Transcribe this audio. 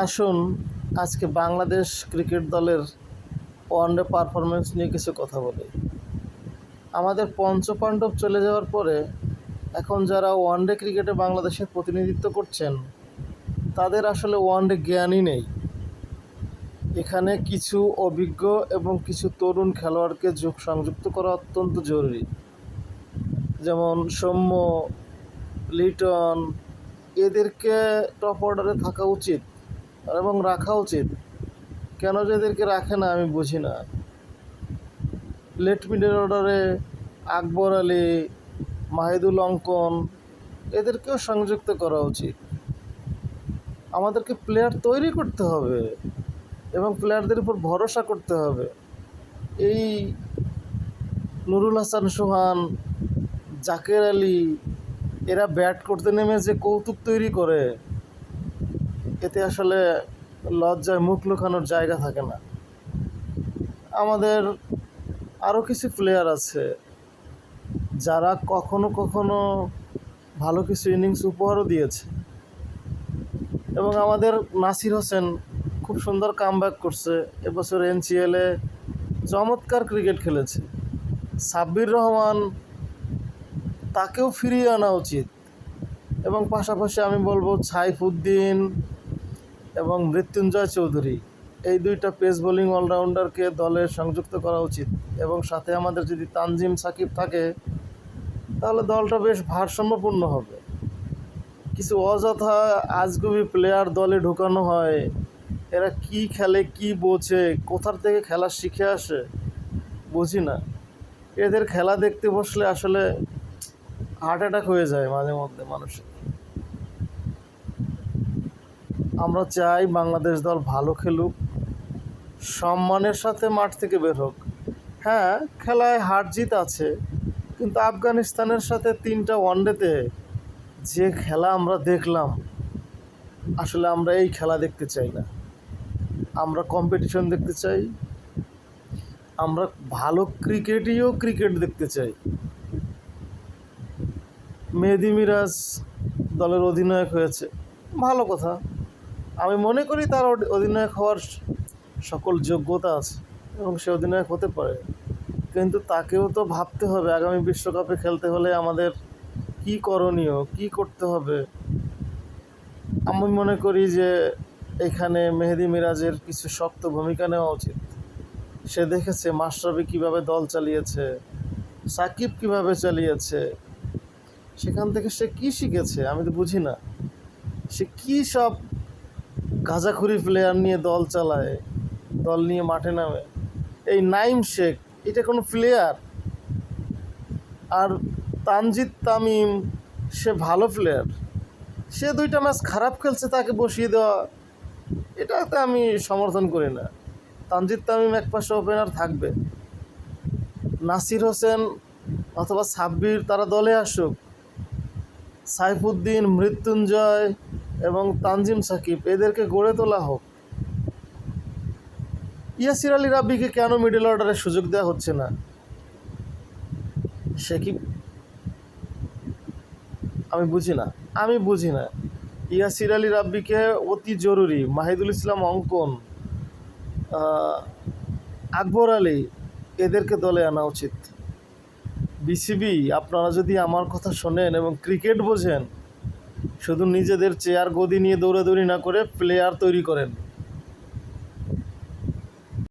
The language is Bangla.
আসুন আজকে বাংলাদেশ ক্রিকেট দলের ওয়ানডে পারফরমেন্স নিয়ে কিছু কথা বলি। আমাদের পঞ্চপাণ্ডব চলে যাওয়ার পরে এখন যারা ওয়ানডে ক্রিকেটে বাংলাদেশের প্রতিনিধিত্ব করছেন তাদের আসলে ওয়ানডে জ্ঞানই নেই। এখানে কিছু অভিজ্ঞ এবং কিছু তরুণ খেলোয়াড়কে সংযুক্ত করা অত্যন্ত জরুরি। যেমন সৌম্য, লিটন, এদেরকে টপ অর্ডারে থাকা উচিত এবং রাখা উচিত। কেন যে এদেরকে রাখে না আমি বুঝি না। লেট মিডল অর্ডারে আকবর আলী, মাহিদুল অঙ্কন এদেরকেও সংযুক্ত করা উচিত। আমাদেরকে প্লেয়ার তৈরি করতে হবে এবং প্লেয়ারদের উপর ভরসা করতে হবে। এই নুরুল হাসান সোহান, জাকের আলী এরা ব্যাট করতে নেমে যে কৌতুক তৈরি করে, এতে আসলে লজ্জায় মুখ লুকানোর জায়গা থাকে না। আমাদের আরও কিছু প্লেয়ার আছে যারা কখনো কখনো ভালো কিছু ইনিংস উপহারও দিয়েছে এবং আমাদের নাসির হোসেন খুব সুন্দর কামব্যাক করছে। এবছর এনসিএলে চমৎকার ক্রিকেট খেলেছে। সাব্বির রহমান, তাকেও ফিরিয়ে আনা উচিত এবং পাশাপাশি আমি বলবো সাইফুদ্দিন এবং মৃত্যুঞ্জয় চৌধুরী, এই দুইটা পেস বোলিং অলরাউন্ডারকে দলে সংযুক্ত করা উচিত এবং সাথে আমাদের যদি তানজিম সাকিব থাকে তাহলে দলটা বেশ ভারসাম্যপূর্ণ হবে। কিছু অযথা আজগুবি প্লেয়ার দলে ঢোকানো হয়, এরা কি খেলে, কি বোঝে, কোথার থেকে খেলা শিখে আসে বুঝি না। এদের খেলা দেখতে বসলে আসলে হার্ট অ্যাটাক হয়ে যায় মাঝে মধ্যে মানুষের। আমরা চাই বাংলাদেশ দল ভালো খেলুক, সম্মানের সাথে মাঠ থেকে বের হোক। হ্যাঁ, খেলায় হার জিত আছে, কিন্তু আফগানিস্তানের সাথে 3টা ওয়ানডেতে যে খেলা আমরা দেখলাম, আসলে আমরা এই খেলা দেখতে চাই না। আমরা কম্পিটিশন দেখতে চাই, আমরা ভালো ক্রিকেট দেখতে চাই। মেহেদী মিরাজ দলের অধিনায়ক হয়েছে, ভালো কথা। আমি মনে করি তার অধিনায়ক হওয়ার সকল যোগ্যতা আছে এবং সে অধিনায়ক হতে পারে, কিন্তু তাকেও তো ভাবতে হবে আগামী বিশ্বকাপে খেলতে হলে আমাদের কি করণীয়, কি করতে হবে। আমি মনে করি যে এখানে মেহেদী মিরাজের কিছু শক্ত ভূমিকা নেওয়া উচিত। সে দেখেছে মাশরাফি কীভাবে দল চালিয়েছে, সাকিব কীভাবে চালিয়েছে, সেখান থেকে সে কি শিখেছে আমি তো বুঝি না। সে কী সব গাঁজাখুরি প্লেয়ার নিয়ে দল চালায়, দল নিয়ে মাঠে নামে। এই নাইম শেখ, এটা কোনো প্লেয়ার? আর তানজিদ তামিম, সে ভালো প্লেয়ার, সে 2টা ম্যাচ খারাপ খেলছে, তাকে বসিয়ে দেওয়া এটাতে আমি সমর্থন করি না। তানজিদ তামিম একপাশে ওপেনার থাকবে, নাসির হোসেন অথবা সাব্বির তারা দলে আসুক, সাইফুদ্দিন, মৃত্যুঞ্জয় এবং তানজিম সাকিব এদেরকে গড়ে তোলা হোক। ইয়াসির আলী রাব্বিকে কেন মিডল অর্ডারে সুযোগ দেওয়া হচ্ছে না? সে কি, আমি বুঝি না। ইয়াসির আলী রাব্বিকে অতি জরুরি, মাহিদুল ইসলাম অঙ্কন, আকবর আলী এদেরকে দলে আনা উচিত। বিসিবি, আপনারা যদি আমার কথা শোনেন এবং ক্রিকেট বোঝেন, শুধু নিজেদের চেয়ার গদি নিয়ে দৌড়াদৌড়ি না করে প্লেয়ার তৈরি করেন।